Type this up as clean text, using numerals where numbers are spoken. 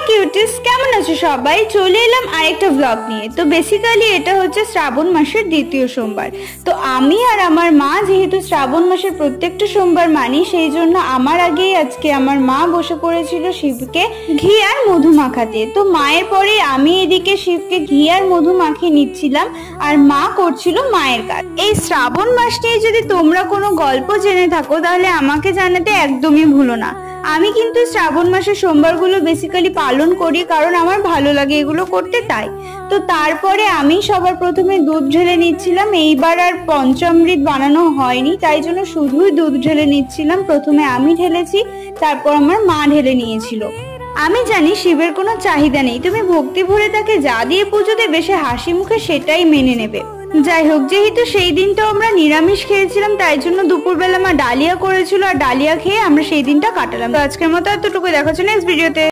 Cuties, কেমন আছো সবাই? চলে এলাম আরেকটা ব্লগ নিয়ে। তো বেসিক্যালি এটা হচ্ছে শ্রাবণ মাসের দ্বিতীয় সোমবার। তো আমি আর আমার মা যেহেতু শ্রাবণ মাসের প্রত্যেকটা সোমবার মানি, সেই জন্য আমার আগেই আজকে আমার মা বসে পড়েছিল শিবকে ঘি আর মধু মাখাতে। তো মায়ের পরে আমি এদিকে শিবকে ঘি আর মধু মাখিয়ে নিচ্ছিলাম আর মা করছিল মায়ের কাজ। এই শ্রাবণ মাস নিয়ে যদি তোমরা কোনো গল্প জেনে থাকো তাহলে আমাকে জানাতে একদমই ভুলো না। আমি কিন্তু শ্রাবণ মাসের সোমবারগুলো বেসিক্যালি পালন করি, কারণ আমার ভালো লাগে এগুলো করতে, তাই। তো তারপরে আমি সবার প্রথমে দুধ ঢেলে নিচ্ছিলাম। এইবার আর পঞ্চামৃত বানানো হয়নি, তাই জন্য শুধুই দুধ ঢেলে নিচ্ছিলাম। প্রথমে আমি ঢেলেছি, তারপর আমার মা ঢেলে নিয়েছিল। আমি জানি শিবের কোনো চাহিদা নেই, তুমি ভক্তি ভরে তাকে যা দিয়ে পুজো দেবে সে হাসি মুখে সেটাই মেনে নেবে। যাই হোক, যেহেতু সেই দিনটা আমরা নিরামিষ খেয়েছিলাম, তাই জন্য দুপুরবেলা মা ডালিয়া করেছিল আর ডালিয়া খেয়ে আমরা সেই দিনটা কাটালাম। তো আজকের মতো এতটুকু, দেখা হচ্ছে নেক্সট ভিডিওতে।